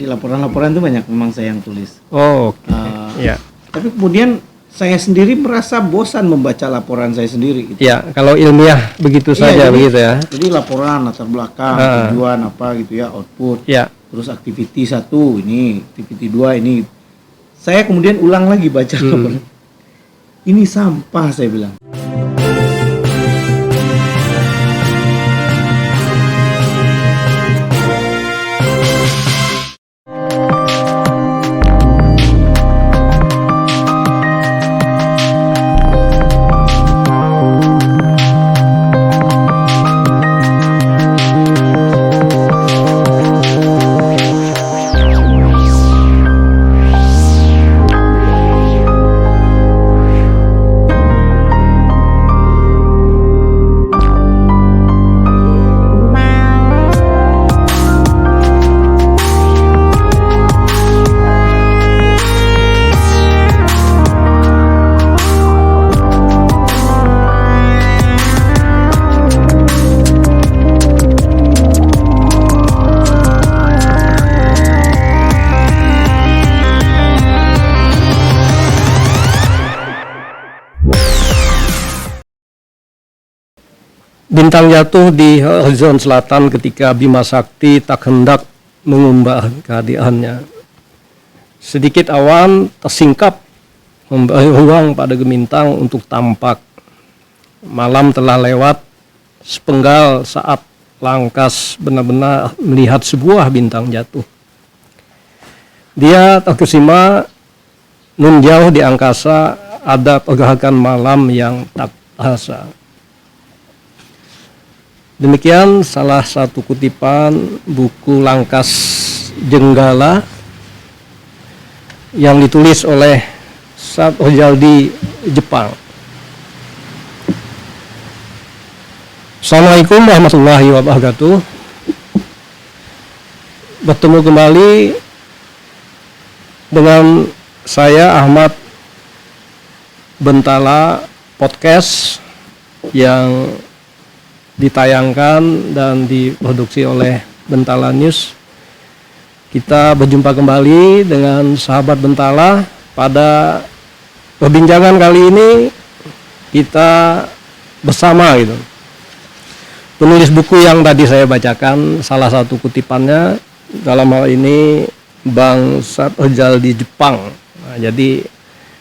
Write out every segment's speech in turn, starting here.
Laporan-laporan itu banyak memang saya yang tulis. Oh, oke. Ya. Tapi kemudian saya sendiri merasa bosan membaca laporan saya sendiri. Gitu. Ya, kalau ilmiah begitu saja begitu ya. Jadi laporan latar belakang, tujuan apa gitu ya, output. Ya. Terus activity 1 ini, activity 2 ini. Saya kemudian ulang lagi baca laporan. Ini sampah saya bilang. Bintang jatuh di horizon selatan ketika Bima Sakti tak hendak mengubah keadaannya. Sedikit awan tersingkap memberi ruang pada gemintang untuk tampak. Malam telah lewat, sepenggal saat Langkas benar-benar melihat sebuah bintang jatuh. Dia terkesima, nun jauh di angkasa ada pergerakan malam yang tak terasa. Demikian salah satu kutipan buku Langkas Jenggala yang ditulis oleh Saad Rizal di Jepang. Assalamualaikum warahmatullahi wabarakatuh. Bertemu kembali dengan saya Ahmad Bentala Podcast yang ditayangkan dan diproduksi oleh Bentala News. Kita berjumpa kembali dengan sahabat Bentala. Pada perbincangan kali ini kita bersama gitu. Penulis buku yang tadi saya bacakan, salah satu kutipannya dalam hal ini Bang Saad Rizal di Jepang. Nah, jadi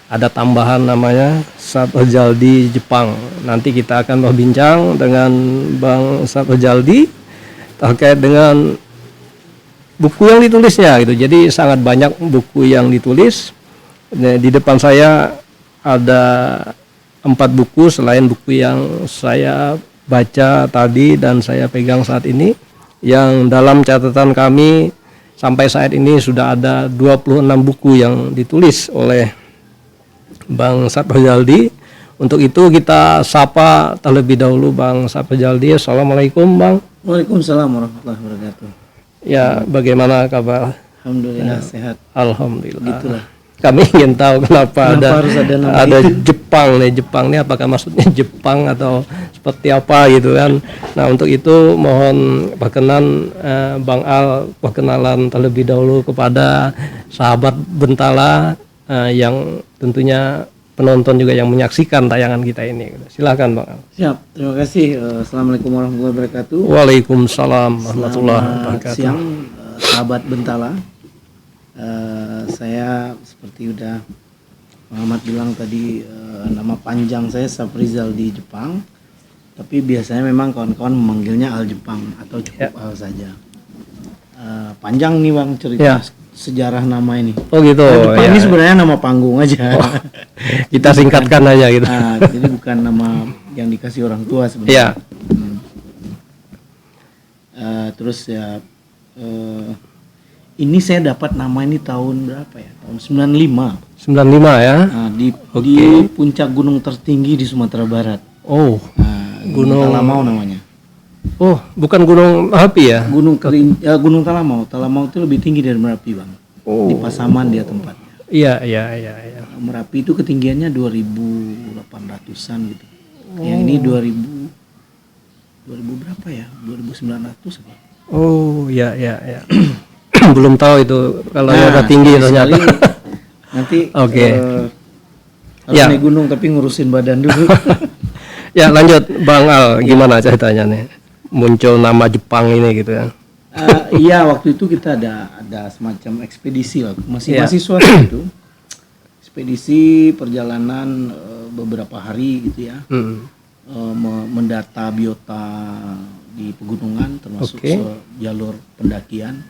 ada tambahan namanya Saad Rizaldi Jepang. Nanti kita akan berbincang dengan Bang Saad Rizaldi terkait dengan buku yang ditulisnya gitu. Jadi sangat banyak buku yang ditulis. Di depan saya ada 4 buku selain buku yang saya baca tadi dan saya pegang saat ini. Yang dalam catatan kami sampai saat ini sudah ada 26 buku yang ditulis oleh Bang Saad Rizaldi. Untuk itu kita sapa terlebih dahulu Bang Saad Rizaldi. Assalamualaikum Bang. Waalaikumsalam warahmatullahi wabarakatuh. Ya, bagaimana kabar? Alhamdulillah sehat. Alhamdulillah. Gitulah. Kami ingin tahu kenapa harus ada Jepang nih. Jepang ini apakah maksudnya Jepang atau seperti apa gitu kan. Nah, untuk itu mohon perkenan Bang Al perkenalan terlebih dahulu kepada sahabat Bentala yang tentunya penonton juga yang menyaksikan tayangan kita ini. Silakan Bang Al. Siap, terima kasih. Assalamualaikum warahmatullahi wabarakatuh. Waalaikumsalam warahmatullahi wabarakatuh. Siang sahabat Bentala. Saya seperti udah Muhammad bilang tadi, nama panjang saya Saad Rizal di Jepang. Tapi biasanya memang kawan-kawan memanggilnya Al Jepang atau cukup Al saja. Panjang nih Bang cerita sejarah nama ini. Oh gitu. Jepang ini sebenarnya nama panggung aja. Kita singkatkan aja gitu. Jadi bukan nama yang dikasih orang tua sebenarnya. Terus ya ini saya dapat nama ini tahun berapa ya? Tahun 95. 95 ya. Di puncak gunung tertinggi di Sumatera Barat. Oh. Gunung Talamau namanya. Oh, bukan Gunung Merapi ya? Gunung Talamau. Talamau itu lebih tinggi dari Merapi, Bang. Di Pasaman dia tempatnya. Iya. Merapi itu ketinggiannya 2.800-an gitu. Yang ini 2000 berapa ya? 2.900 apa? Oh, iya. belum tahu itu kalau yang udah tinggi sekali ternyata. nanti Oke. harus Ya. naik gunung tapi ngurusin badan dulu. Ya lanjut Bang Al, gimana ceritanya nih muncul nama Jepang ini gitu ya? Iya, waktu itu kita ada semacam ekspedisi lah, masih Iya. mahasiswa itu. Ekspedisi perjalanan beberapa hari gitu ya. Mendata biota di pegunungan termasuk Oke. jalur pendakian.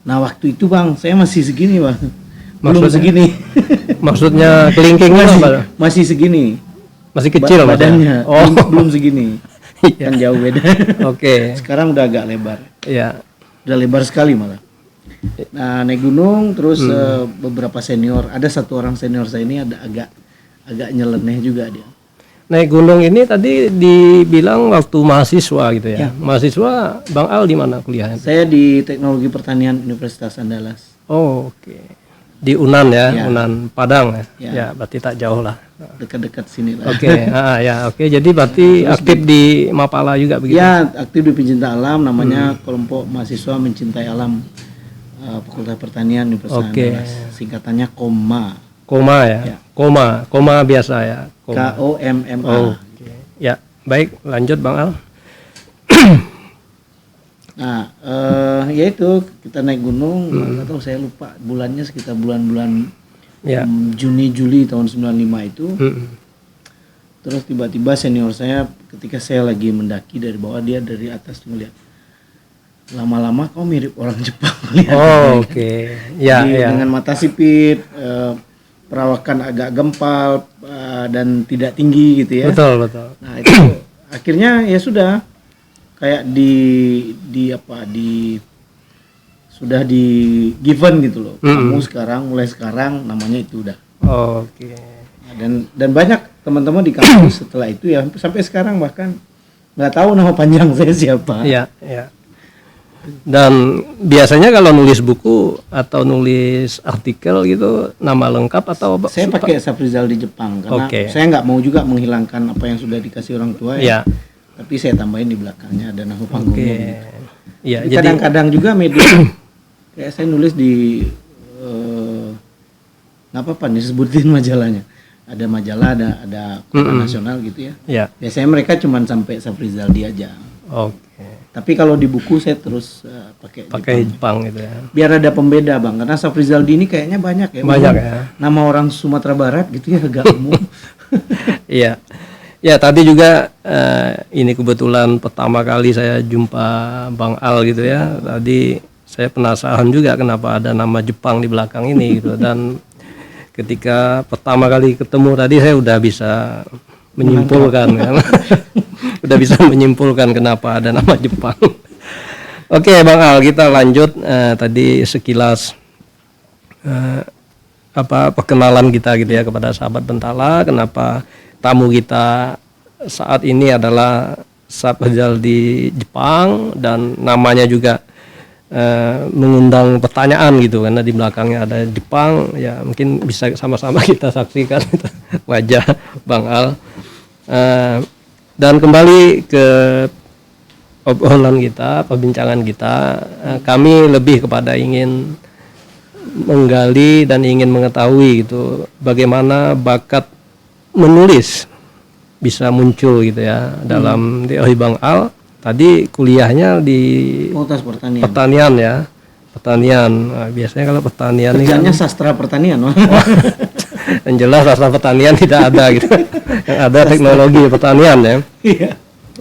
Nah, waktu itu Bang, saya masih segini, Bang. Belum Maksudnya? segini. Maksudnya kelingking apa? Masih segini. Masih kecil badannya. maksudnya? Oh, Belum segini. Iya. Kan jauh beda. Oke. Sekarang udah agak lebar. Ya. Udah lebar sekali malah. Nah, naik gunung terus beberapa senior, ada satu orang senior saya ini ada agak nyeleneh juga dia. Naik gunung ini tadi dibilang waktu mahasiswa gitu ya. Ya. Mahasiswa Bang Al di mana kuliahnya? Saya di Teknologi Pertanian Universitas Andalas. Oh, oke. Di Unan ya, Ya. Unan Padang ya. Ya. Ya, berarti tak jauh lah. Dekat-dekat sini lah. Oke, oke. Jadi berarti aktif di Mapala juga begitu? Ya, aktif di Pencinta Alam, namanya kelompok mahasiswa mencintai alam Fakultas Pertanian Universitas Oke. Andalas. Singkatannya KOMMA. Koma ya? Ya. Koma biasa ya? KOMMA. Oh, oke. Ya, baik. Lanjut Bang Al. Nah, ya itu kita naik gunung, nggak tahu saya lupa bulannya sekitar bulan-bulan Ya. Juni Juli tahun 95 itu. Mm-mm. Terus tiba-tiba senior saya ketika saya lagi mendaki dari bawah, dia dari atas melihat. Lama-lama kau mirip orang Jepang. Lihat. Oh, oke. Ya, Jadi ya. dengan mata sipit, perawakan agak gempal dan tidak tinggi gitu ya. Betul, betul. Nah, itu akhirnya ya sudah kayak sudah di given gitu loh. Kamu mulai sekarang namanya itu udah. Oke. Dan banyak teman-teman di kampus setelah itu ya sampai sekarang bahkan nggak tahu nama panjang saya siapa. Iya, iya. Dan biasanya kalau nulis buku atau nulis artikel gitu nama lengkap atau Saya pakai Saprizal di Jepang karena Oke. saya nggak mau juga menghilangkan apa yang sudah dikasih orang tua ya. ya. Tapi saya tambahin di belakangnya ada nama panggungnya. Oke. Gitu. Iya, Jadi jadi kadang-kadang juga media kayak saya nulis di nggak apa-apa nih sebutin majalahnya. Ada majalah, ada koran nasional gitu ya. ya. Biasanya mereka cuma sampai Saprizal di aja. Oke. Tapi kalau di buku saya terus pakai Jepang gitu ya. biar ada pembeda Bang, karena Saprizal di ini kayaknya banyak ya. Banyak Memang ya. Nama orang Sumatera Barat gitu ya agak umum. Iya. Ya tadi juga ini kebetulan pertama kali saya jumpa Bang Al gitu ya. Tadi saya penasaran juga kenapa ada nama Jepang di belakang ini gitu. Dan ketika pertama kali ketemu tadi saya udah bisa menyimpulkan kan. Udah bisa menyimpulkan kenapa ada nama Jepang. Oke Bang Al, kita lanjut tadi sekilas perkenalan kita gitu ya kepada sahabat Bentala, kenapa tamu kita saat ini adalah Saprizal di Jepang dan namanya juga mengundang pertanyaan gitu karena di belakangnya ada Jepang ya, mungkin bisa sama-sama kita saksikan wajah Bang Al. Dan kembali ke obrolan kita, perbincangan kita, kami lebih kepada ingin menggali dan ingin mengetahui gitu bagaimana bakat menulis bisa muncul gitu ya dalam teori Bang Al. Tadi kuliahnya di Fakultas Pertanian. pertanian ya, pertanian. Nah, biasanya kalau pertanian ini Kerjanya sastra pertanian. yang jelas sastra pertanian tidak ada gitu. Yang ada teknologi pertanian ya. Iya.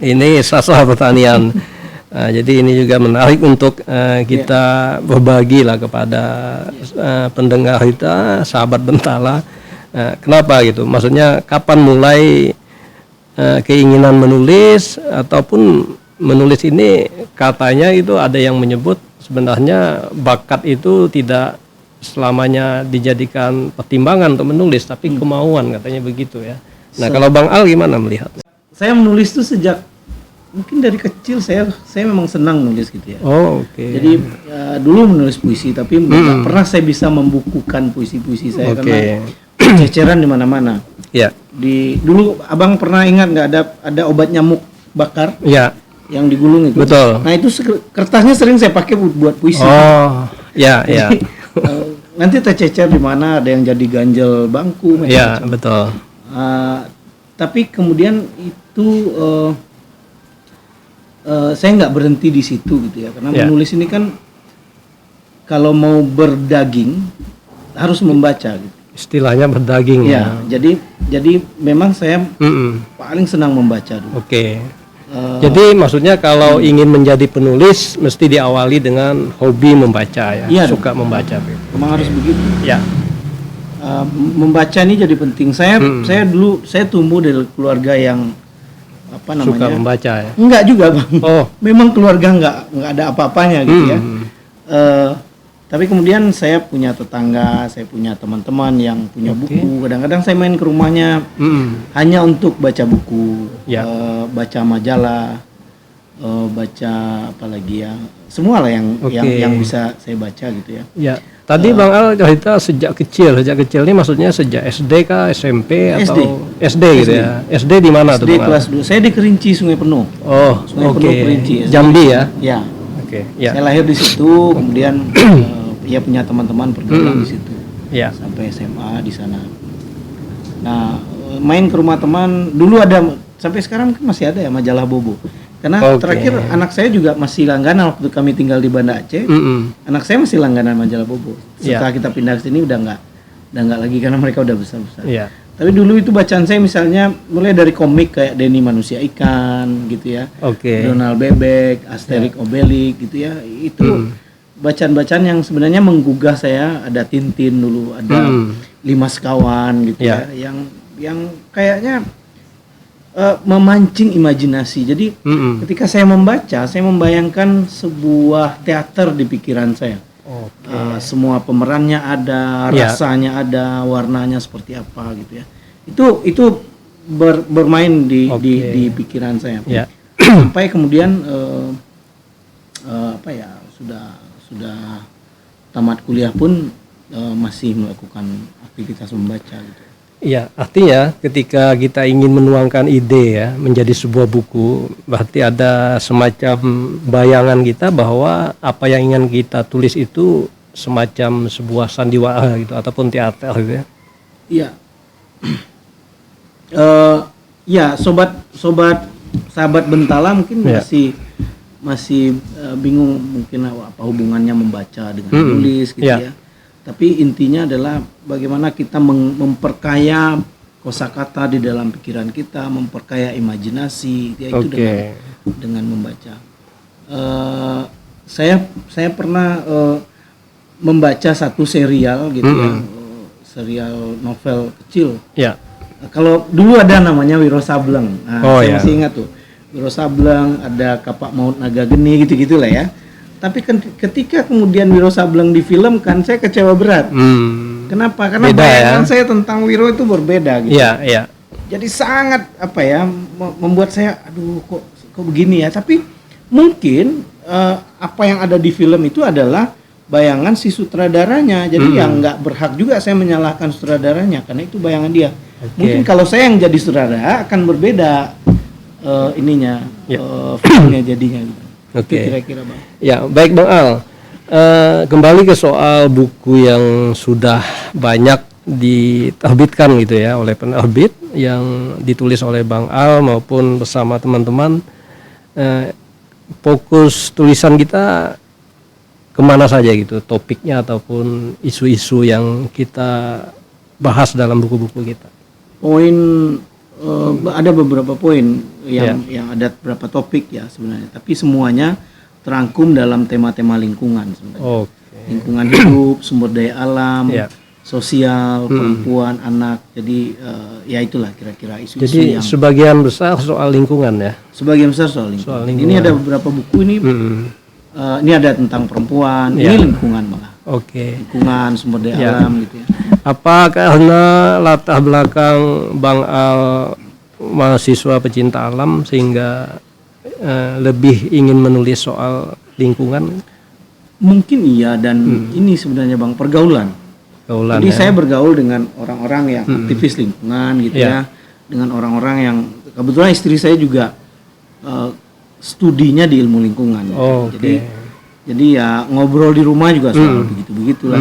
Ini sastra pertanian. Nah, jadi ini juga menarik untuk kita berbagi lah kepada pendengar kita, sahabat Bentala. Kenapa gitu? Maksudnya kapan mulai keinginan menulis ataupun menulis ini katanya itu ada yang menyebut sebenarnya bakat itu tidak selamanya dijadikan pertimbangan untuk menulis tapi kemauan katanya begitu ya. Nah, kalau Bang Al gimana melihatnya? Saya menulis tuh sejak mungkin dari kecil saya memang senang nulis gitu ya. Oh, oke. Jadi dulu menulis puisi tapi nggak pernah saya bisa membukukan puisi-puisi saya karena ceceran di mana-mana. Ya. Dulu Abang pernah ingat nggak ada obat nyamuk bakar Ya. yang digulung itu? Betul. Nah itu kertasnya sering saya pakai buat puisi. Oh, Ya, ya. Jadi, nanti tercecer di mana, ada yang jadi ganjel bangku, Ya, macam-macam. betul. Tapi kemudian itu saya nggak berhenti di situ gitu ya, karena Ya. menulis ini kan kalau mau berdaging harus membaca gitu. Istilahnya berdaging ya. Ya, jadi memang saya Mm-mm. paling senang membaca dulu. Oke. Jadi maksudnya kalau ingin menjadi penulis mesti diawali dengan hobi membaca ya, Iya, suka membaca. Memang harus begitu. Ya. Membaca ini jadi penting. Saya dulu saya tumbuh dari keluarga yang apa Suka namanya? membaca ya. Enggak juga, Bang. Oh. Memang keluarga enggak ada apa-apanya gitu ya. Hmm. Tapi kemudian saya punya tetangga, saya punya teman-teman yang punya buku. Kadang-kadang saya main ke rumahnya Mm-mm. hanya untuk baca buku, Ya. baca majalah, baca apa lagi ya, semua lah yang Oke. yang bisa saya baca gitu ya. Ya. Tadi Bang Al cerita sejak kecil ini maksudnya sejak SD kah, SMP atau SD gitu ya. SD di mana tuh SD Bang Al? kelas 2, saya di Kerinci, Sungai Penuh. Oh, Sungai oke. Penuh Kerinci, SD. Jambi ya. Ya, Oke, ya. saya lahir di situ, kemudian ya punya teman-teman pergaulan di situ Ya. sampai SMA di sana. Nah, main ke rumah teman dulu ada, sampai sekarang kan masih ada ya majalah Bobo. Karena Oke. terakhir anak saya juga masih langganan waktu kami tinggal di Banda Aceh. Mm-mm. Anak saya masih langganan majalah Bobo. Ya. Setelah kita pindah ke sini udah nggak lagi karena mereka udah besar-besar. Ya. Tapi dulu itu bacaan saya misalnya mulai dari komik kayak Denny Manusia Ikan gitu ya. Oke. Donald Bebek, Asterix Obelix gitu ya. Itu bacaan-bacaan yang sebenarnya menggugah saya. Ada Tintin dulu, ada Lima Sekawan gitu Ya. ya. Yang kayaknya memancing imajinasi. Jadi Mm-mm. ketika saya membaca, saya membayangkan sebuah teater di pikiran saya. Oke. Semua pemerannya ada, Ya. rasanya ada, warnanya seperti apa gitu ya. Itu bermain di Oke. di pikiran saya. Ya. Sampai kemudian apa ya, sudah tamat kuliah pun masih melakukan aktivitas membaca gitu. Iya, artinya ketika kita ingin menuangkan ide ya menjadi sebuah buku, berarti ada semacam bayangan kita bahwa apa yang ingin kita tulis itu semacam sebuah sandiwara gitu ataupun teater gitu ya. Iya. Ya, sahabat Bentala mungkin Ya. masih bingung mungkin apa hubungannya membaca dengan menulis gitu Ya. ya. Tapi intinya adalah bagaimana kita memperkaya kosakata di dalam pikiran kita, memperkaya imajinasi, ya itu Oke. dengan membaca. Saya pernah membaca satu serial gitu ya, serial novel kecil. Ya. Kalau dulu ada namanya Wiro Sableng. Nah, Oh, saya ya. masih ingat tuh. Wiro Sableng, ada Kapak Maut Naga Geni gitu-gitulah ya. Tapi ketika kemudian Wiro Sableng difilmkan, saya kecewa berat. Kenapa? Karena Beda bayangan ya. saya tentang Wiro itu berbeda gitu. Iya, iya. Jadi sangat apa ya, membuat saya aduh kok begini ya. Tapi mungkin apa yang ada di film itu adalah bayangan si sutradaranya. Jadi yang nggak berhak juga saya menyalahkan sutradaranya karena itu bayangan dia. Oke. Mungkin kalau saya yang jadi sutradara akan berbeda ininya, Ya. filmnya jadinya gitu. Oke. Itu kira-kira Bang. Ya, baik Bang Al. Kembali ke soal buku yang sudah banyak diterbitkan gitu ya oleh penerbit yang ditulis oleh Bang Al maupun bersama teman-teman. Fokus tulisan kita kemana saja gitu, topiknya ataupun isu-isu yang kita bahas dalam buku-buku kita. Poin ada beberapa poin yang ada beberapa topik ya sebenarnya, tapi semuanya terangkum dalam tema-tema lingkungan sebenarnya. Oke. Lingkungan hidup, sumber daya alam, Ya. sosial, perempuan, anak. Jadi ya itulah kira-kira isu-isu Jadi yang sebagian besar soal lingkungan ya. sebagian besar soal lingkungan. Soal lingkungan. Ini ada beberapa buku ini. Ini ada tentang perempuan, Ya. ini lingkungan malah. Oke. Lingkungan, sumber daya Ya. alam gitu ya. Apa karena latar belakang Bang Al mahasiswa pecinta alam sehingga lebih ingin menulis soal lingkungan? Mungkin iya, dan ini sebenarnya Bang pergaulan. Gaulan Jadi ya. saya bergaul dengan orang-orang yang aktivis lingkungan gitu ya, dengan orang-orang yang kebetulan istri saya juga studinya di ilmu lingkungan. Oke. Jadi ya ngobrol di rumah juga soal begitu-begitulah.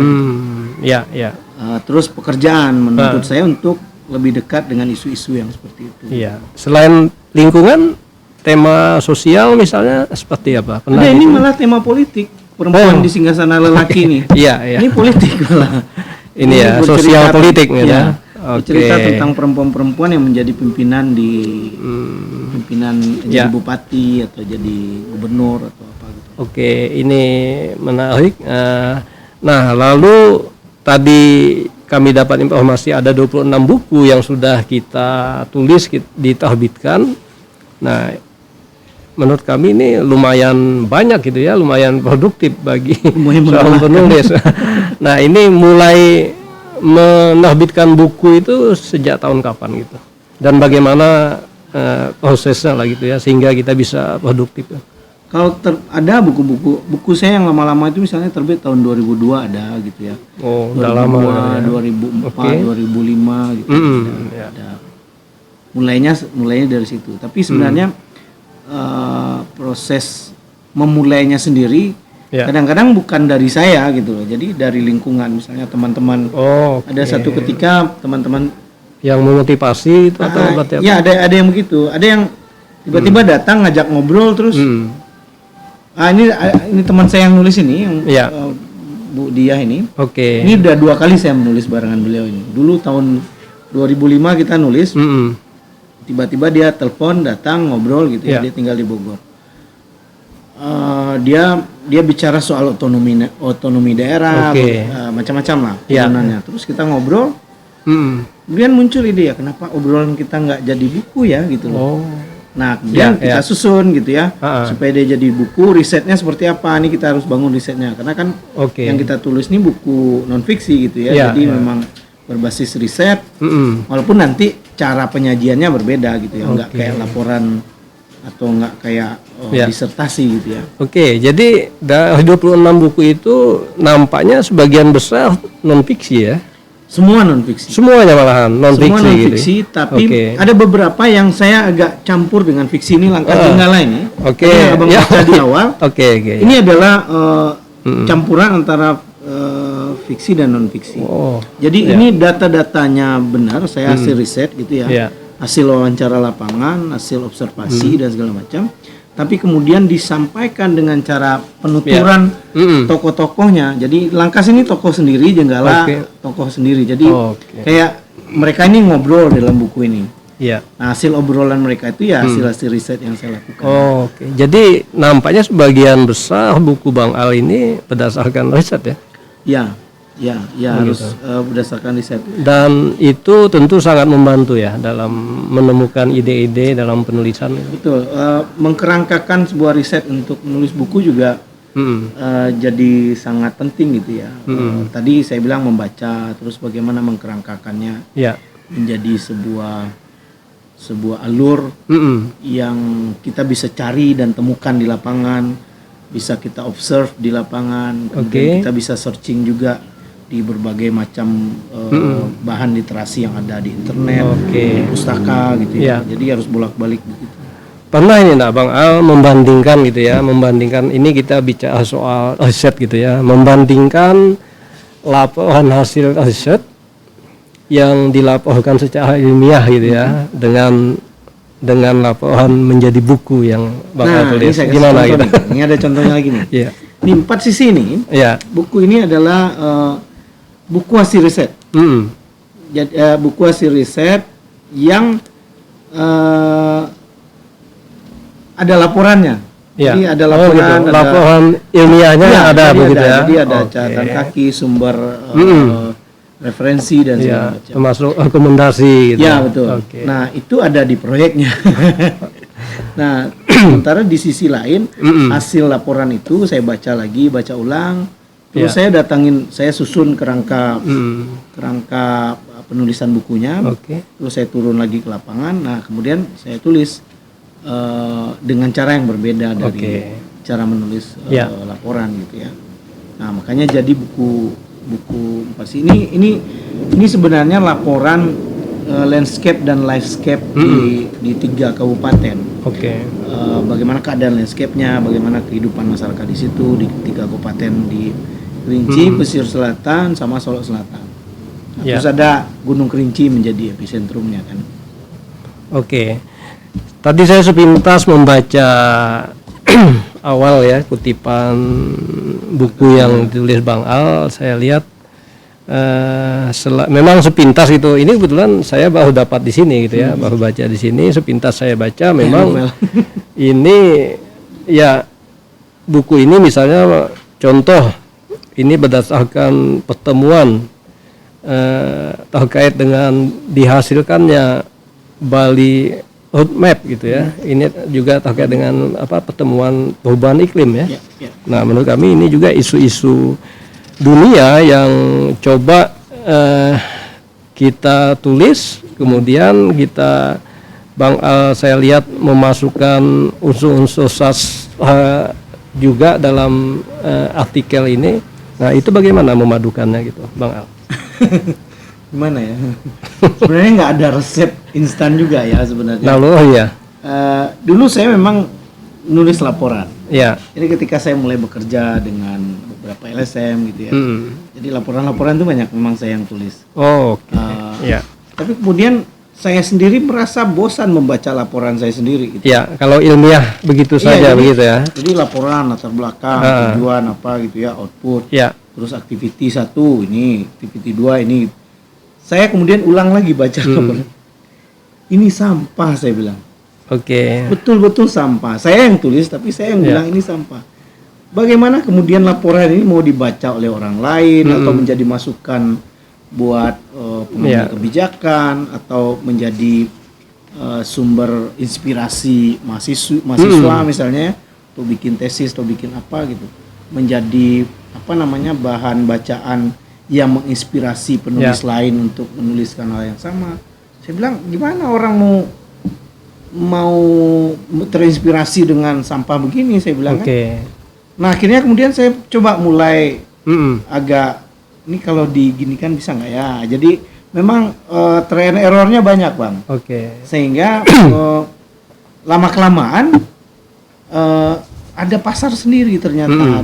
Ya, ya. Terus pekerjaan menuntut saya untuk lebih dekat dengan isu-isu yang seperti itu. Iya. Selain lingkungan, tema sosial misalnya seperti apa? Pernah Ada ini gitu? malah tema politik, perempuan di singgasana lelaki nih. Iya, iya. Ini politik malah. Ini ya, bercerita- sosial politik gitu ya. Cerita Oke. tentang perempuan-perempuan yang menjadi pimpinan pimpinan jadi Ya. bupati atau jadi gubernur atau apa gitu. Oke, ini menarik. Nah, lalu tadi kami dapat informasi ada 26 buku yang sudah kita tulis, diterbitkan. Nah, menurut kami ini lumayan banyak gitu ya, lumayan produktif bagi Lumayan seorang penulis. Nah, ini mulai menerbitkan buku itu sejak tahun kapan gitu? Dan bagaimana prosesnya lah gitu ya, sehingga kita bisa produktif. Kalau ada buku saya yang lama-lama itu misalnya terbit tahun 2002 ada gitu ya. Oh, udah lama. 2004, Oke. 2005 gitu. Ya. Ada. Mulainya dari situ. Tapi sebenarnya proses memulainya sendiri Ya. kadang-kadang bukan dari saya gitu loh. Jadi dari lingkungan, misalnya teman-teman. Oh, Ada satu ketika teman-teman yang memotivasi itu atau berarti apa? ya ada yang begitu. Ada yang tiba-tiba datang ngajak ngobrol terus ini teman saya yang nulis ini yang Ya. Bu Diah ini. Oke. Ini udah 2 kali saya menulis barengan beliau ini. Dulu tahun 2005 kita nulis. Tiba-tiba dia telepon, datang ngobrol gitu ya. Ya. Dia tinggal di Bogor. Dia bicara soal otonomi daerah, Oke. macam-macam lah Ya. turunannya. Terus kita ngobrol, kemudian muncul ide ya, kenapa obrolan kita nggak jadi buku ya gitu loh. Oh. Nah, kemudian Ya, kita susun gitu ya, Ha-ha. supaya dia jadi buku. Risetnya seperti apa? Ini kita harus bangun risetnya, karena kan Oke. yang kita tulis ini buku non fiksi gitu ya. Ya, Jadi ya. memang berbasis riset, Mm-mm. walaupun nanti cara penyajiannya berbeda gitu ya, nggak Oke. kayak laporan atau nggak kayak Ya. disertasi gitu ya. Oke, jadi dari 26 buku itu nampaknya sebagian besar non fiksi ya. Semua non fiksi. Semuanya malahan non Semua fiksi non gitu. fiksi, tapi Oke. ada beberapa yang saya agak campur dengan fiksi. Ini langkah Jenggala ini. Oke. Yang abang Ya. baca di awal. Oke. Ini adalah campuran antara fiksi dan non fiksi. Oh. Jadi ini data-datanya benar, saya hasil riset gitu ya. Ya. Hasil wawancara lapangan, hasil observasi dan segala macam. Tapi kemudian disampaikan dengan cara penuturan tokoh-tokohnya. Jadi Langkas ini tokoh sendiri, Jenggala Oke. tokoh sendiri. Jadi Oke. kayak mereka ini ngobrol dalam buku ini. Iya. Nah, hasil obrolan mereka itu ya hasil riset yang saya lakukan. Oke. Jadi nampaknya sebagian besar buku Bang Al ini berdasarkan riset ya. Ya harus berdasarkan riset. Dan itu tentu sangat membantu ya dalam menemukan ide-ide dalam penulisan. Betul, mengkerangkakan sebuah riset untuk menulis buku juga jadi sangat penting gitu ya. Tadi saya bilang membaca, terus bagaimana mengkerangkakannya Ya. menjadi sebuah alur yang kita bisa cari dan temukan di lapangan, bisa kita observe di lapangan, kemudian kita bisa searching juga di berbagai macam bahan literasi yang ada di internet, di pustaka gitu ya. Jadi harus bolak-balik begitu. Pernah ini enggak Bang Al membandingkan gitu ya, membandingkan ini kita bicara soal riset gitu ya, membandingkan laporan hasil riset yang dilaporkan secara ilmiah gitu ya dengan laporan menjadi buku yang Bang Al tulis. Ini saya kasih Gimana contoh gitu? nih. Ini ada contohnya lagi nih. Iya. Di 4 sisi ini, Iya. buku ini adalah buku hasil riset. Jadi, buku hasil riset yang ada laporannya. Ya. Jadi ada laporan, gitu. ada Laporan ilmiahnya Ya, ada jadi begitu ya. Jadi ada Oke. catatan kaki, sumber referensi dan segala Ya, macam. termasuk rekomendasi gitu. Ya betul. Oke. Nah itu ada di proyeknya. Nah sementara di sisi lain hasil laporan itu saya baca lagi, baca ulang. Terus saya susun kerangka penulisan bukunya. Oke. Terus saya turun lagi ke lapangan. Nah kemudian saya tulis dengan cara yang berbeda dari cara menulis laporan gitu ya. Nah makanya jadi buku pasti ini sebenarnya laporan landscape dan lifescape di 3 kabupaten. Oke. Bagaimana keadaan landscape-nya, bagaimana kehidupan masyarakat di situ di 3 kabupaten di Kerinci, Pesisir Selatan, sama Solok Selatan. Nah, Ya. terus ada Gunung Kerinci menjadi episentrumnya kan. Oke. Tadi saya sepintas membaca awal ya kutipan buku yang ditulis Bang Al. Saya lihat memang sepintas gitu. Ini kebetulan saya baru dapat di sini gitu ya, baru baca di sini. Sepintas saya baca memang ini ya buku ini misalnya contoh ini berdasarkan pertemuan terkait dengan dihasilkannya Bali Roadmap gitu ya. Ini juga terkait dengan pertemuan perubahan iklim ya. Nah, menurut kami ini juga isu-isu dunia yang coba kita tulis, kemudian kita Bang Al saya lihat memasukkan unsur-unsur juga dalam artikel ini. Nah, itu bagaimana memadukannya gitu, Bang Al? Gimana ya? Sebenarnya nggak ada resep instan juga ya sebenarnya. Nah, oh iya. Dulu saya memang nulis laporan. Ya. Jadi ketika saya mulai bekerja dengan beberapa LSM gitu ya. Jadi laporan-laporan itu banyak memang saya yang tulis. Oh, oke. Ya. Tapi kemudian saya sendiri merasa bosan membaca laporan saya sendiri gitu. Ya, kalau ilmiah begitu saja begitu ya. Jadi laporan latar belakang, tujuan apa gitu ya, output. Ya. Terus activity 1 ini, activity 2 ini. Saya kemudian ulang lagi baca laporan. Ini sampah saya bilang. Oke. Betul-betul sampah. Saya yang tulis tapi saya yang bilang ini sampah. Bagaimana kemudian laporan ini mau dibaca oleh orang lain atau menjadi masukan buat pengambil kebijakan atau menjadi sumber inspirasi mahasiswa misalnya untuk bikin tesis atau bikin apa gitu, menjadi bahan bacaan yang menginspirasi penulis lain untuk menuliskan hal yang sama. Saya bilang gimana orang mau terinspirasi dengan sampah begini, saya bilang kan. Nah, akhirnya kemudian saya coba mulai agak ini kalau diginikan bisa nggak ya. Jadi memang trial and errornya banyak Bang. Sehingga lama kelamaan ada pasar sendiri ternyata.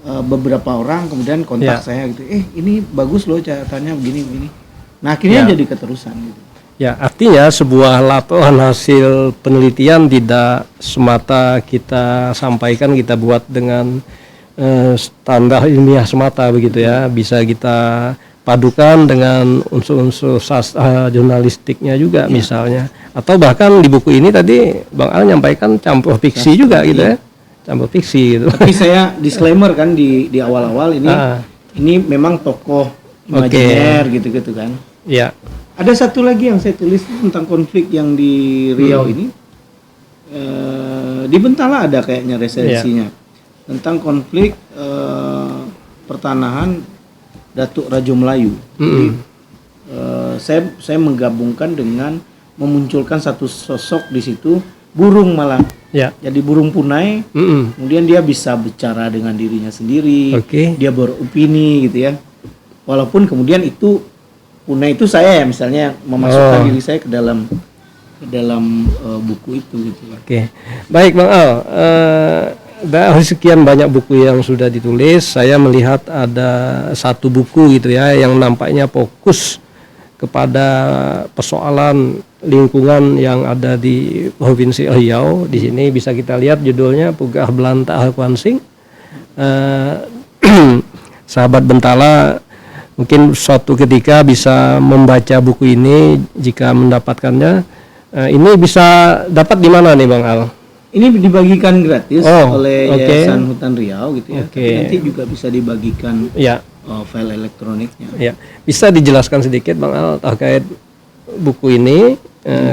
Beberapa orang kemudian kontak saya gitu, ini bagus loh catatannya begini. Nah, akhirnya jadi keterusan gitu. Ya, artinya sebuah laporan hasil penelitian tidak semata kita sampaikan, kita buat dengan standar ilmiah semata begitu ya. Bisa kita padukan dengan unsur-unsur jurnalistiknya juga misalnya. Atau bahkan di buku ini tadi Bang Al nyampaikan campur fiksi juga gitu ya. Campur fiksi gitu. Tapi saya disclaimer kan di awal-awal ini memang tokoh imajiner gitu-gitu kan. Iya. Ada satu lagi yang saya tulis tentang konflik yang di Riau ini. Di Bentala ada kayaknya resensinya. Tentang konflik pertanahan Datuk Raja Melayu. Jadi, saya menggabungkan dengan memunculkan satu sosok di situ, burung malah. Jadi burung punai, kemudian dia bisa bicara dengan dirinya sendiri, dia beropini gitu ya. Walaupun kemudian itu punai itu saya ya misalnya memasukkan diri saya ke dalam buku itu gitu. Baik Bang Al, dari sekian banyak buku yang sudah ditulis, saya melihat ada satu buku gitu ya yang nampaknya fokus kepada persoalan lingkungan yang ada di Provinsi Riau. Di sini bisa kita lihat judulnya Pugah Belanta Alkuansing. Sahabat Bentala mungkin suatu ketika bisa membaca buku ini jika mendapatkannya. Ini bisa dapat di mana nih Bang Al? Ini dibagikan gratis oleh Yayasan Hutan Riau gitu ya. Tapi nanti juga bisa dibagikan file elektroniknya. Ya, bisa dijelaskan sedikit Bang Al terkait buku ini,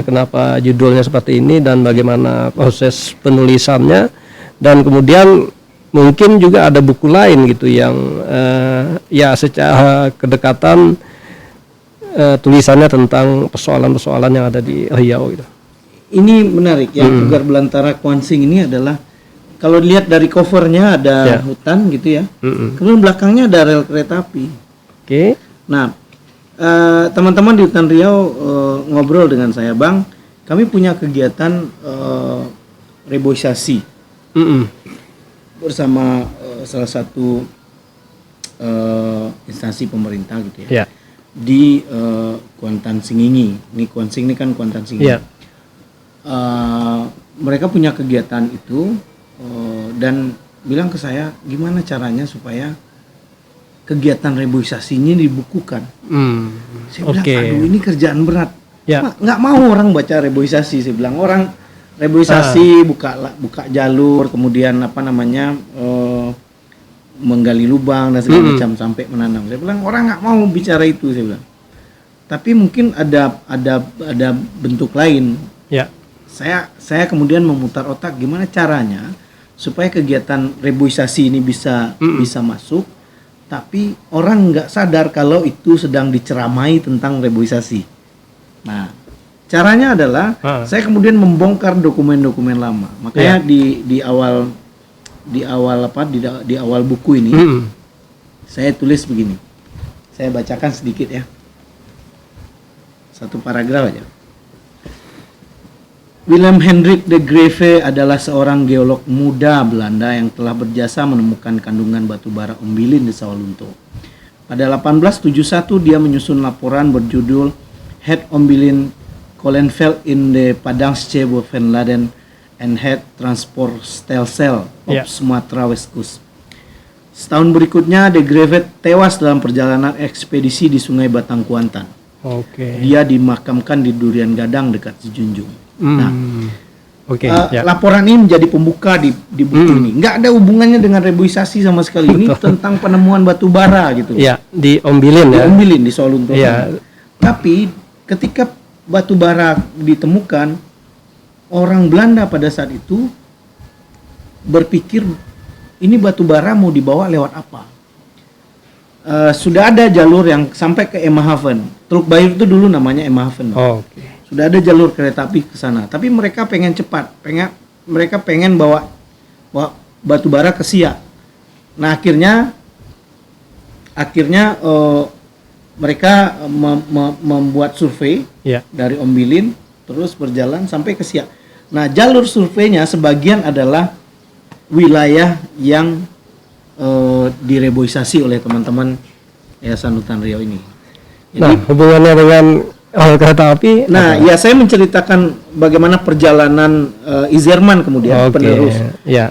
kenapa judulnya seperti ini dan bagaimana proses penulisannya, dan kemudian mungkin juga ada buku lain gitu yang secara kedekatan tulisannya tentang persoalan-persoalan yang ada di Riau gitu. Ini menarik ya, Pugar Belantara Kuansing ini adalah kalau dilihat dari covernya ada hutan gitu ya, kemudian belakangnya ada rel kereta api. Nah, teman-teman di Hutan Riau ngobrol dengan saya, Bang, kami punya kegiatan reboisasi bersama salah satu instansi pemerintah gitu ya. Ya. Di Kuantan Singingi. Ini Kuansing ini kan Kuantan Singingi. Ya. Mereka punya kegiatan itu dan bilang ke saya gimana caranya supaya kegiatan reboisasi ini dibukukan. Saya bilang aduh ini kerjaan berat. Ya. Nggak mau orang baca reboisasi. Saya bilang orang reboisasi buka jalur, kemudian menggali lubang dan segala macam sampai menanam. Saya bilang orang nggak mau bicara itu, saya bilang. Tapi mungkin ada bentuk lain. Ya. Saya kemudian memutar otak gimana caranya supaya kegiatan reboisasi ini bisa masuk, tapi orang nggak sadar kalau itu sedang diceramai tentang reboisasi. Nah, caranya adalah saya kemudian membongkar dokumen-dokumen lama. Makanya di awal buku ini saya tulis begini. Saya bacakan sedikit ya. Satu paragraf aja. Willem Hendrik de Greve adalah seorang geolog muda Belanda yang telah berjasa menemukan kandungan batu bara ombilin di Sawalunto. Pada 1871 dia menyusun laporan berjudul Het Ombilin Kolenveld in the Padangse van Laden and Het Transportstelsel of Sumatera West Coast. Setahun berikutnya de Greve tewas dalam perjalanan ekspedisi di Sungai Batang Kuantan. Dia dimakamkan di Durian Gadang dekat Sijunjung. Nah, laporan ini menjadi pembuka di buku ini. Nggak ada hubungannya dengan reboisasi sama sekali. Ini tentang penemuan batu bara gitu. Ya, di Ombilin ya. Di Ombilin di Sawalunto. Ya. Tapi ketika batu bara ditemukan, orang Belanda pada saat itu berpikir ini batu bara mau dibawa lewat apa? Sudah ada jalur yang sampai ke Emmahaven. Teluk Bayur itu dulu namanya Emmahaven. Sudah ada jalur kereta api ke sana, tapi mereka pengen cepat, mereka pengen bawa batu bara ke Siak. Nah akhirnya mereka membuat survei dari Ombilin terus berjalan sampai ke Siak. Nah jalur surveinya sebagian adalah wilayah yang direboisasi oleh teman-teman Yayasan Hutan Riau ini. Jadi, nah hubungannya dengan kereta api. Nah, ya saya menceritakan bagaimana perjalanan Izerman kemudian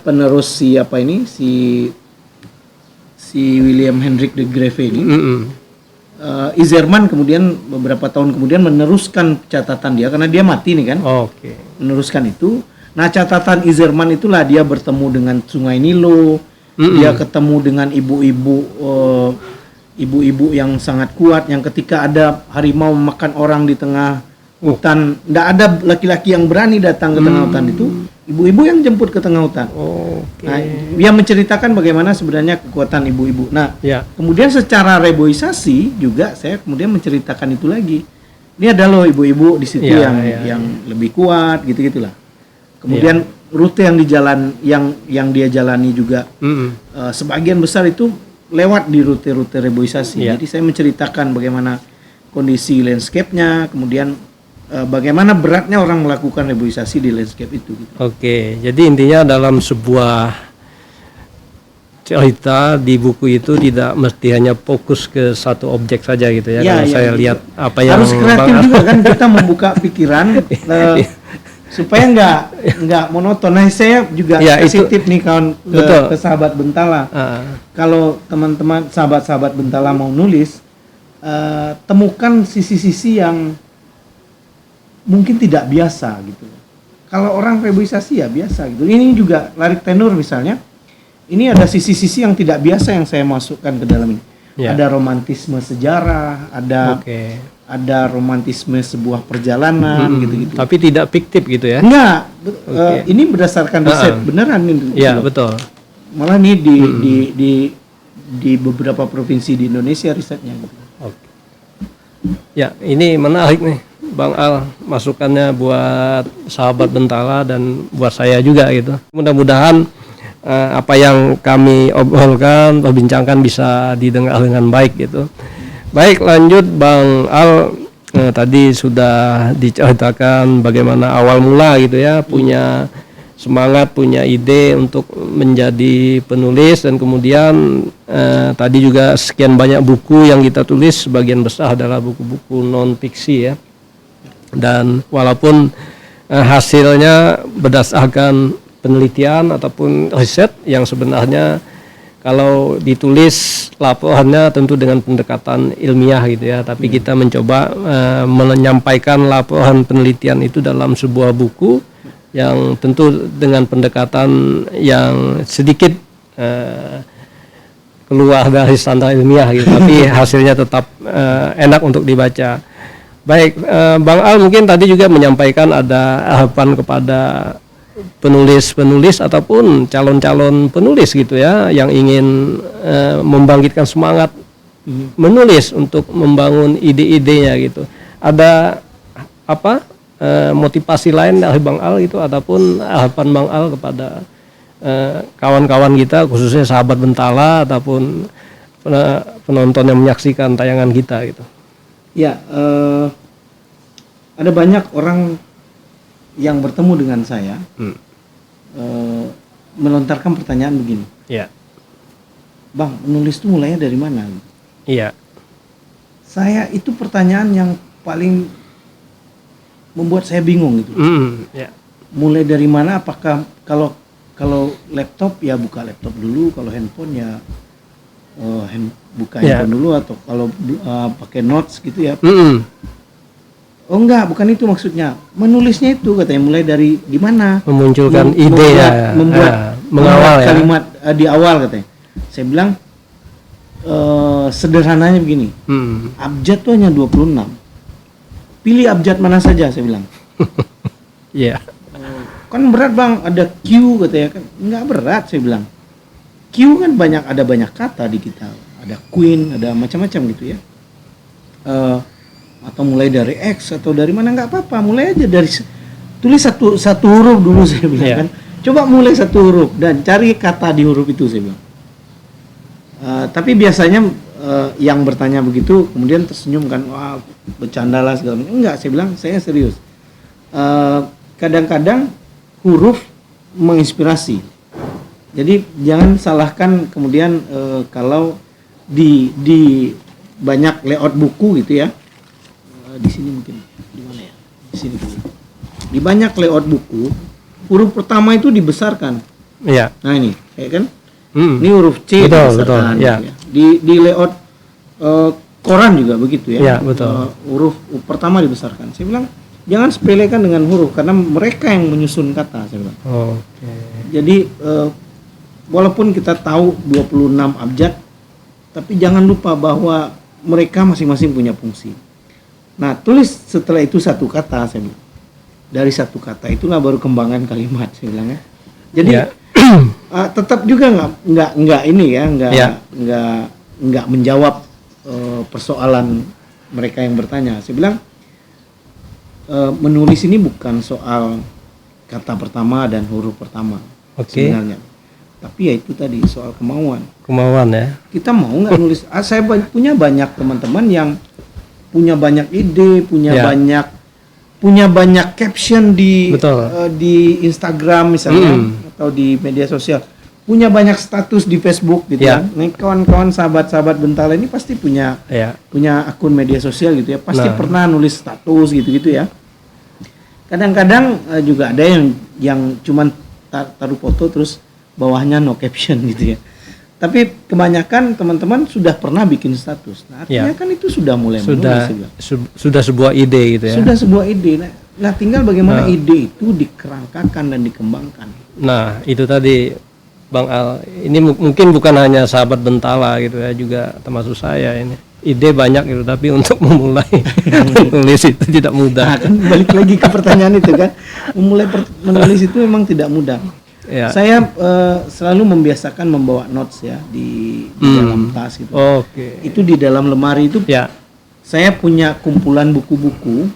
penerus si Willem Hendrik de Greve ini. Izerman kemudian beberapa tahun kemudian meneruskan catatan dia karena dia mati nih kan. Meneruskan itu. Nah, catatan Izerman itulah dia bertemu dengan Sungai Nilo, dia ketemu dengan ibu-ibu yang sangat kuat yang ketika ada harimau memakan orang di tengah hutan, tidak ada laki-laki yang berani datang ke tengah hutan itu, ibu-ibu yang jemput ke tengah hutan. Nah, dia menceritakan bagaimana sebenarnya kekuatan ibu-ibu. Nah, kemudian secara reboisasi juga saya kemudian menceritakan itu lagi. Ini ada loh ibu-ibu di situ yang lebih kuat, gitu-gitulah. Kemudian rute yang dia jalani juga sebagian besar itu lewat di rute-rute reboisasi. Jadi saya menceritakan bagaimana kondisi landscape-nya, kemudian bagaimana beratnya orang melakukan reboisasi di landscape itu. Gitu. Jadi intinya dalam sebuah cerita di buku itu tidak mesti hanya fokus ke satu objek saja gitu ya. Kalau saya lihat apa yang harus kreatif juga kan kita membuka pikiran supaya nggak monoton. Nah saya juga kasih tip nih kawan ke sahabat Bentala. Kalau teman-teman sahabat-sahabat Bentala mau nulis, temukan sisi-sisi yang mungkin tidak biasa gitu. Kalau orang reboisasi ya biasa gitu. Ini juga Larik Tenur misalnya, ini ada sisi-sisi yang tidak biasa yang saya masukkan ke dalam ini. Ada romantisme sejarah, ada romantisme sebuah perjalanan gitu-gitu. Tapi tidak fiktif gitu ya? Enggak, ini berdasarkan riset beneran ini. Iya betul. Malah ini di beberapa provinsi di Indonesia risetnya. Gitu. Ya ini menarik nih, Bang Al, masukannya buat sahabat Bentala dan buat saya juga gitu. Mudah-mudahan apa yang kami obrolkan, perbincangkan bisa didengar dengan baik gitu. Baik, lanjut Bang Al, tadi sudah diceritakan bagaimana awal mula gitu ya, punya semangat, punya ide untuk menjadi penulis, dan kemudian tadi juga sekian banyak buku yang kita tulis, sebagian besar adalah buku-buku non fiksi ya. Dan walaupun hasilnya berdasarkan penelitian ataupun riset yang sebenarnya kalau ditulis laporannya tentu dengan pendekatan ilmiah gitu ya, tapi kita mencoba menyampaikan laporan penelitian itu dalam sebuah buku yang tentu dengan pendekatan yang sedikit keluar dari standar ilmiah gitu, tapi hasilnya tetap enak untuk dibaca. Baik, Bang Al mungkin tadi juga menyampaikan ada harapan kepada penulis-penulis ataupun calon-calon penulis gitu ya, yang ingin membangkitkan semangat menulis untuk membangun ide-idenya gitu. Ada apa motivasi lain dari Bang Al gitu, ataupun harapan Bang Al kepada kawan-kawan kita, khususnya sahabat Bentala ataupun penonton yang menyaksikan tayangan kita gitu? Ya, ada banyak orang yang bertemu dengan saya melontarkan pertanyaan begini. Iya. Bang, menulis itu mulainya dari mana? Iya. Saya itu pertanyaan yang paling membuat saya bingung gitu. Ya. Mulai dari mana? Apakah kalau laptop ya buka laptop dulu, kalau handphone ya buka handphone dulu, atau kalau pakai notes gitu ya. Oh enggak, bukan itu maksudnya. Menulisnya itu katanya mulai dari gimana? Memunculkan ide membuat mengawal ya. Kalimat di awal katanya. Saya bilang sederhananya begini. Abjad tuh hanya 26. Pilih abjad mana saja, saya bilang. Iya. Kan berat Bang, ada Q katanya kan. Enggak berat, saya bilang. Q kan ada banyak kata di kita. Ada queen, ada macam-macam gitu ya. Atau mulai dari X atau dari mana, nggak apa-apa, mulai aja dari tulis satu huruf dulu, saya bilang kan. Coba mulai satu huruf dan cari kata di huruf itu, saya bilang. Tapi biasanya yang bertanya begitu kemudian tersenyum kan, wah bercandalah segala macam. Enggak, saya bilang saya serius. Kadang-kadang huruf menginspirasi. Jadi jangan salahkan kemudian kalau di banyak layout buku gitu ya. Di sini mungkin di mana ya? Di sini dulu. Di banyak layout buku, huruf pertama itu dibesarkan. Iya. Nah ini, ya kan? Ini huruf C Betul, dibesarkan. ya. Gitu ya. Di layout koran juga begitu ya. Iya, betul. Huruf pertama dibesarkan. Saya bilang jangan sepelekan dengan huruf, karena mereka yang menyusun kata, saya bilang. Oke. Jadi walaupun kita tahu 26 abjad, tapi jangan lupa bahwa mereka masing-masing punya fungsi. Nah, tulis setelah itu satu kata, saya bilang. Dari satu kata itulah baru kembangan kalimat, saya bilang ya. Jadi tetap juga nggak ini ya, nggak menjawab persoalan mereka yang bertanya. Saya bilang menulis ini bukan soal kata pertama dan huruf pertama sebenarnya. Tapi ya itu tadi soal kemauan. Kemauan ya. Kita mau nggak nulis? Saya punya banyak teman-teman yang punya banyak ide, punya banyak caption di Instagram misalnya atau di media sosial, punya banyak status di Facebook gitu kan. Nih kawan-kawan sahabat-sahabat Bentala ini pasti punya akun media sosial gitu ya, pasti pernah nulis status gitu-gitu ya. Kadang-kadang juga ada yang cuman taruh foto terus bawahnya no caption gitu ya. Tapi kebanyakan teman-teman sudah pernah bikin status. Nah, artinya kan itu sudah mulai menulis. Sudah sebuah ide gitu ya. Sudah sebuah ide. Nah tinggal bagaimana ide itu dikerangkakan dan dikembangkan. Nah, itu tadi Bang Al. Ini mungkin bukan hanya sahabat Bentala gitu ya, juga termasuk saya ini. Ide banyak gitu, tapi untuk memulai menulis itu tidak mudah. Nah, kan balik lagi ke pertanyaan itu kan. Memulai menulis itu memang tidak mudah. Ya. Saya selalu membiasakan membawa notes ya di dalam tas gitu. Itu di dalam lemari itu. Saya punya kumpulan buku-buku.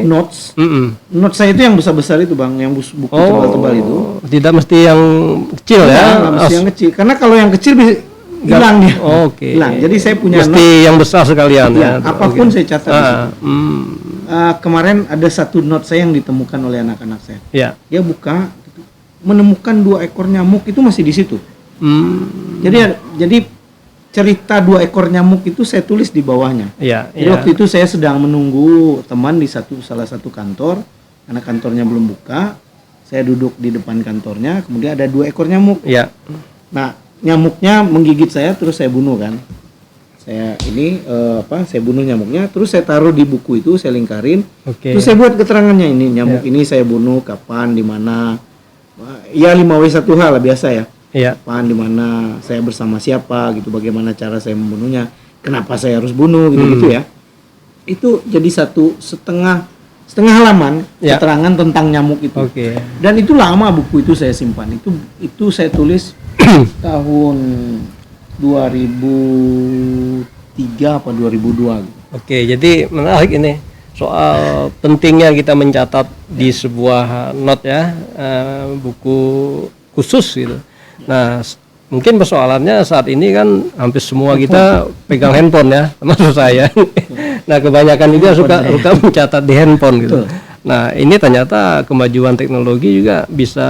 Notes. Notes saya itu yang besar-besar itu Bang, yang buku tebal-tebal itu. Tidak mesti yang kecil ya. Tidak mesti yang kecil. Karena kalau yang kecil hilang dia. Oke. Hilang. Jadi saya punya mesti yang besar sekalian ya, ya. apapun saya catat di situ. Hmm. Kemarin ada satu note saya yang ditemukan oleh anak-anak saya. Ya. Dia buka, menemukan 2 ekor nyamuk itu masih di situ. Jadi cerita 2 ekor nyamuk itu saya tulis di bawahnya. Ya. Jadi waktu itu saya sedang menunggu teman di salah satu kantor, karena kantornya belum buka. Saya duduk di depan kantornya, kemudian ada 2 ekor nyamuk. Ya. Nah, nyamuknya menggigit saya, terus saya bunuh kan. Saya bunuh nyamuknya, terus saya taruh di buku itu, saya lingkarin. Oke. Terus saya buat keterangannya, ini nyamuk ini saya bunuh kapan, di mana. Ya 5W1H lah biasa ya. Iya. Kapan, di mana, saya bersama siapa gitu, bagaimana cara saya membunuhnya, kenapa saya harus bunuh gitu-gitu ya. Itu jadi setengah halaman Ya. keterangan tentang nyamuk itu. Oke. Dan itu lama buku itu saya simpan. Itu saya tulis tahun 2003 apa 2002 gitu. Oke, jadi menarik ini soal pentingnya kita mencatat di sebuah note ya, buku khusus gitu. Nah, mungkin persoalannya saat ini kan hampir semua kita pegang handphone ya, termasuk saya. Nah, kebanyakan juga suka mencatat di handphone gitu. Nah, ini ternyata kemajuan teknologi juga bisa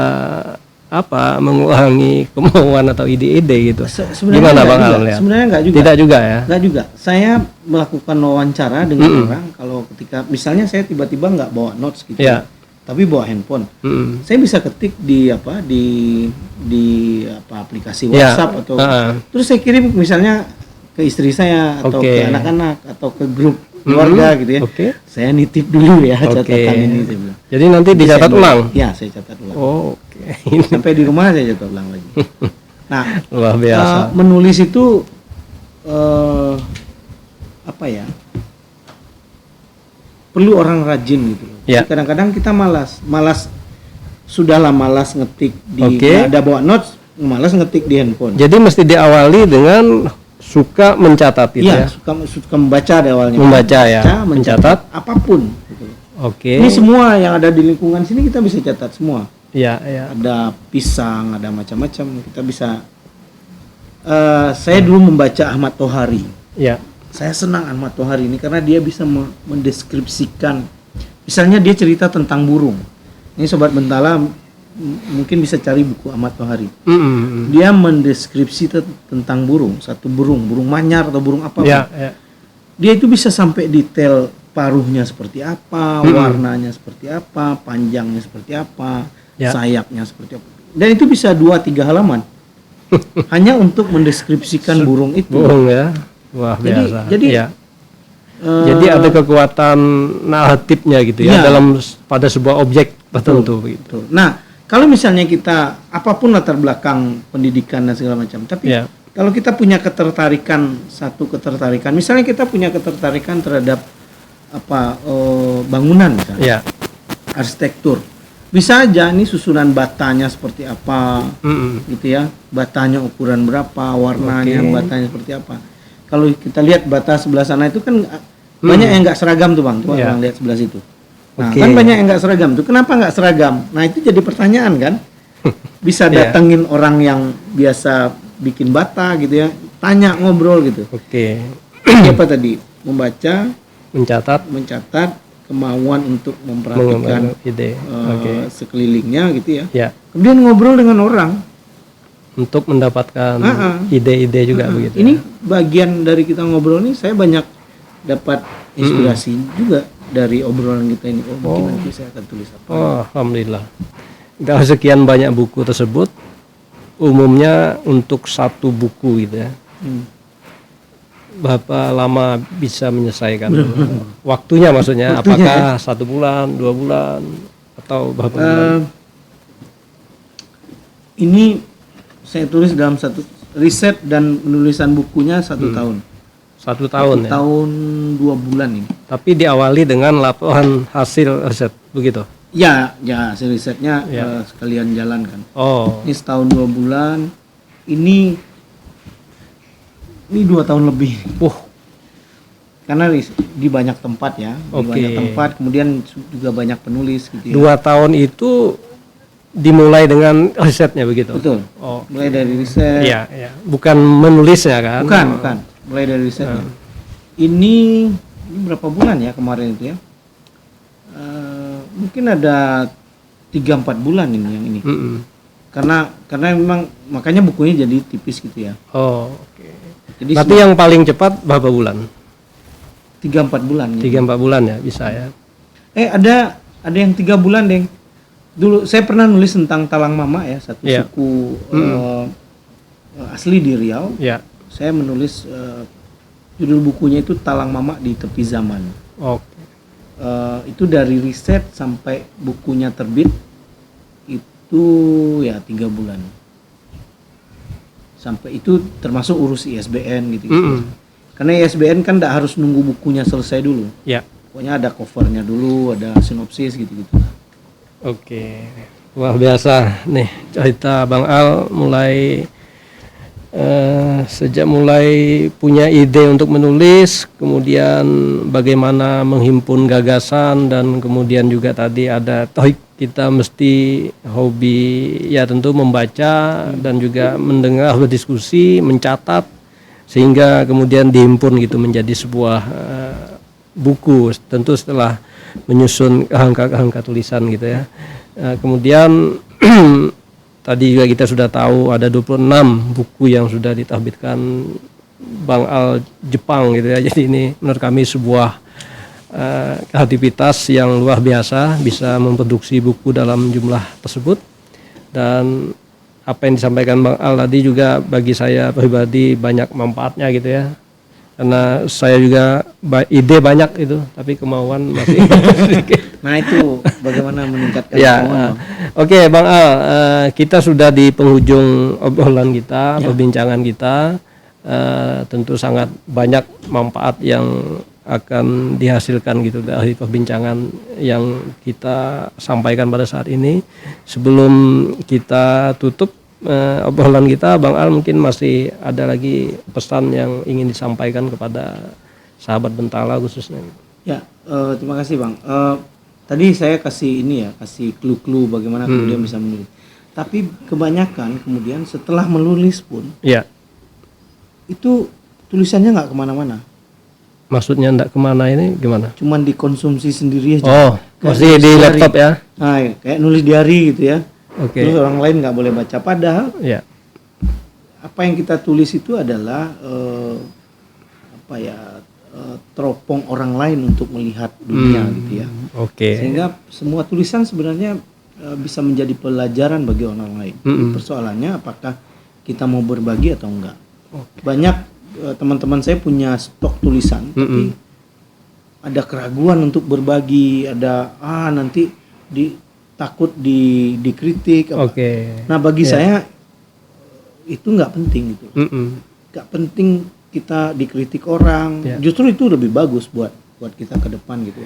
mengurangi kemauan atau ide-ide gitu. Gimana Bang Al ya? Sebenarnya enggak juga. Tidak juga ya? Enggak juga. Saya melakukan wawancara dengan orang, kalau ketika misalnya saya tiba-tiba nggak bawa notes gitu. Ya. Tapi bawa handphone. Saya bisa ketik di aplikasi WhatsApp atau terus saya kirim misalnya ke istri saya atau ke anak-anak atau ke grup keluarga gitu ya. Saya nitip dulu ya catatan ini saya bilang. Jadi nanti dicatat ulang. Ya, saya catat ulang. Oke. Sampai di rumah saya catat ulang lagi. Nah, luar biasa. Menulis itu perlu orang rajin gitu loh. Ya. Jadi kadang-kadang kita malas ngetik nggak ada bawa notes, malas ngetik di handphone. Jadi mesti diawali dengan suka mencatat itu ya. Suka membaca di awalnya. Membaca ya. Mencatat apapun gitu. Oke. Ini semua yang ada di lingkungan sini kita bisa catat semua. Iya, iya. Ada pisang, ada macam-macam, kita bisa. Saya dulu membaca Ahmad Tohari. Iya. Saya senang Ahmad Tohari ini karena dia bisa mendeskripsikan. Misalnya dia cerita tentang burung. Ini Sobat Bentala mungkin bisa cari buku Ahmad Tohari. Dia mendeskripsi tentang burung, satu burung manyar atau burung apa. Ya, ya. Dia itu bisa sampai detail paruhnya seperti apa, warnanya seperti apa, panjangnya seperti apa, sayapnya seperti apa. Dan itu bisa 2-3 halaman. Hanya untuk mendeskripsikan burung itu. Burung ya. Wah, biasa. Jadi jadi ada kekuatan naratifnya gitu ya, pada sebuah objek tertentu gitu. Nah, kalau misalnya kita apapun latar belakang pendidikan dan segala macam, tapi kalau kita punya satu ketertarikan, misalnya kita punya ketertarikan terhadap bangunan misalnya, arsitektur, bisa aja nih susunan batanya seperti apa, gitu ya, batanya ukuran berapa, warnanya batanya seperti apa. Kalau kita lihat bata sebelah sana itu kan banyak yang nggak seragam tuh Bang, coba Bang lihat sebelah situ. Nah, kan banyak yang nggak seragam tuh. Kenapa nggak seragam? Nah, itu jadi pertanyaan kan. Bisa datengin orang yang biasa bikin bata gitu ya, tanya, ngobrol gitu. Apa tadi? Membaca, mencatat, kemauan untuk memperhatikan ide sekelilingnya gitu ya. Ya. Kemudian ngobrol dengan orang untuk mendapatkan ide-ide juga begitu. Ini bagian dari kita ngobrol nih, saya banyak dapat inspirasi juga dari obrolan kita ini. Mungkin nanti saya akan tulis apa. Alhamdulillah. Dari sekian banyak buku tersebut, umumnya untuk satu buku gitu ya. Berapa lama bisa menyelesaikan? Waktunya maksudnya, apakah 1 bulan, 2 bulan, atau berapa bulan? Ini saya tulis dalam satu riset dan penulisan bukunya 1 tahun. 1 tahun ya? Tahun 2 bulan ini. Tapi diawali dengan laporan hasil riset, begitu? Ya hasil risetnya sekalian jalan kan. Ini setahun 2 bulan. Ini 2 tahun lebih. Karena di banyak tempat ya, di banyak tempat, kemudian juga banyak penulis gitu ya. 2 tahun itu dimulai dengan risetnya begitu. Betul. Oh, Mulai dari riset. iya, iya. Bukan menulisnya kan? Bukan. Mulai dari risetnya. Ini berapa bulan ya kemarin itu ya? Mungkin ada 3-4 bulan ini yang ini. Mm-mm. Karena memang makanya bukunya jadi tipis gitu ya. Oh, oke. Jadi Berarti yang paling cepat berapa bulan? 3-4 bulan. Gitu. 3-4 bulan ya bisa ya. Ada yang 3 bulan, Deng. Dulu saya pernah nulis tentang Talang Mama ya, satu Iya. suku asli di Riau. Ya. Saya menulis judul bukunya itu Talang Mama di Tepi Zaman. Oke. Itu dari riset sampai bukunya terbit itu ya 3 bulan. Sampai itu termasuk urus ISBN gitu. Mm-mm. Karena ISBN kan tidak harus nunggu bukunya selesai dulu. Ya. Pokoknya ada covernya dulu, ada sinopsis gitu-gitu. Oke. Luar biasa nih cerita Bang Al mulai sejak mulai punya ide untuk menulis, kemudian bagaimana menghimpun gagasan, dan kemudian juga tadi ada tohik kita mesti hobi ya tentu membaca dan juga mendengar, berdiskusi, mencatat sehingga kemudian dihimpun gitu menjadi sebuah buku, tentu setelah menyusun kerangka tulisan gitu ya. Kemudian tadi juga kita sudah tahu ada 26 buku yang sudah diterbitkan Bang Al Jepang gitu ya. Jadi ini menurut kami sebuah kreativitas yang luar biasa bisa memproduksi buku dalam jumlah tersebut. Dan apa yang disampaikan Bang Al tadi juga bagi saya pribadi banyak manfaatnya gitu ya. Karena saya juga ide banyak itu, tapi kemauan masih sedikit. Nah itu bagaimana meningkatkan Ya, kemauan. Oke Bang Al, kita sudah di penghujung obrolan kita, perbincangan kita. Tentu sangat banyak manfaat yang akan dihasilkan gitu dari perbincangan yang kita sampaikan pada saat ini. Sebelum kita tutup obrolan kita, Bang Al mungkin masih ada lagi pesan yang ingin disampaikan kepada sahabat Bentala khususnya. Ya, terima kasih Bang. Tadi saya kasih kasih clue-clue bagaimana kemudian bisa menulis. Tapi kebanyakan kemudian setelah menulis pun, Ya. itu tulisannya nggak kemana-mana. Maksudnya enggak kemana ini gimana? Cuman dikonsumsi sendiri aja. Oh, masih di laptop ya? Nah, kayak nulis diary gitu ya. Oke. Terus orang lain nggak boleh baca. Padahal Ya. apa yang kita tulis itu adalah teropong orang lain untuk melihat dunia gitu ya. Oke. Sehingga semua tulisan sebenarnya bisa menjadi pelajaran bagi orang lain. Persoalannya apakah kita mau berbagi atau enggak. Banyak teman-teman saya punya stok tulisan, tapi ada keraguan untuk berbagi, ada nanti takut dikritik. Oke. Nah bagi saya itu nggak penting gitu. Nggak penting kita dikritik orang. Justru itu lebih bagus buat kita ke depan gitu.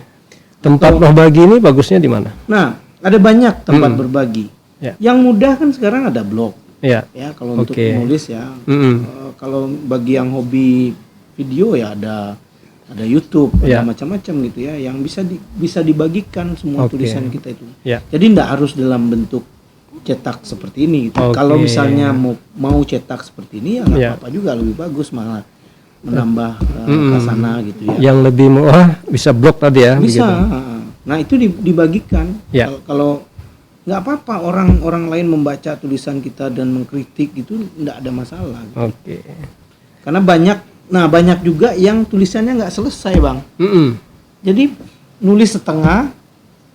Tempat berbagi ini bagusnya di mana? Nah ada banyak tempat berbagi. Ya. Yang mudah kan sekarang ada blog. Ya. Ya kalau untuk menulis ya. Kalau bagi yang hobi video ya ada YouTube, ada macam-macam gitu ya, yang bisa dibagikan semua tulisan kita itu. Ya. Jadi tidak harus dalam bentuk cetak seperti ini. Gitu. Kalau misalnya mau cetak seperti ini ya nggak apa-apa juga, lebih bagus malah menambah kasana gitu ya. Yang lebih murah bisa blog tadi ya. Bisa. Begitu. Nah itu dibagikan. Ya. Kalau nggak apa-apa orang lain membaca tulisan kita dan mengkritik itu nggak ada masalah. Gitu. Oke. Karena banyak juga yang tulisannya nggak selesai Bang. Jadi nulis setengah,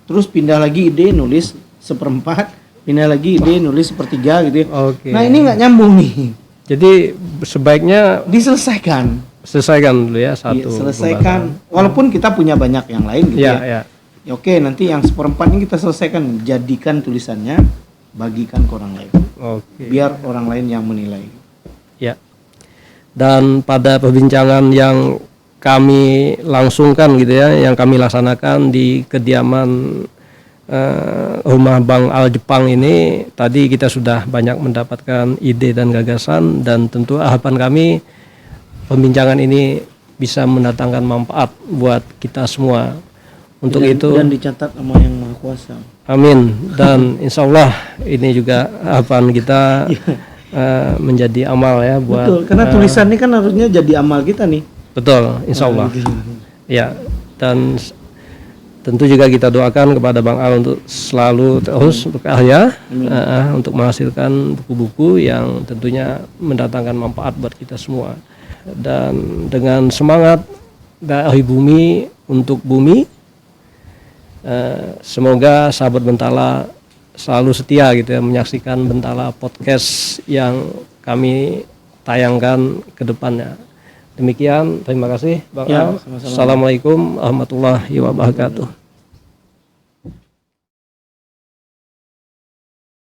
terus pindah lagi ide nulis seperempat, pindah lagi ide nulis sepertiga gitu ya. Oke. Nah ini nggak nyambung nih. Jadi sebaiknya Diselesaikan. selesaikan dulu ya satu. Iya, selesaikan. Walaupun kita punya banyak yang lain gitu Ya, ya. ya. Ya, oke, nanti yang seperempat ini kita selesaikan, jadikan tulisannya, bagikan ke orang lain. Oke. Biar orang lain yang menilai. Ya. Dan pada perbincangan yang kami langsungkan gitu ya, yang kami laksanakan di kediaman rumah Bang Al Jepang ini, tadi kita sudah banyak mendapatkan ide dan gagasan, dan tentu harapan kami pembincangan ini bisa mendatangkan manfaat buat kita semua. Untuk itu Dan dicatat sama yang Maha Kuasa. Amin. Dan insya Allah ini juga harapan kita menjadi amal ya buat. Betul, karena tulisan ini kan harusnya jadi amal kita nih. Betul, insya Allah. Gitu. Ya, dan tentu juga kita doakan kepada Bang Al untuk selalu terus berkarya untuk menghasilkan buku-buku yang tentunya mendatangkan manfaat buat kita semua. Dan dengan semangat dari bumi untuk bumi, semoga sahabat Bentala selalu setia gitu ya menyaksikan Bentala podcast yang kami tayangkan ke depannya. Demikian, terima kasih Bang Al. Sama-sama. Assalamualaikum warahmatullahi wabarakatuh.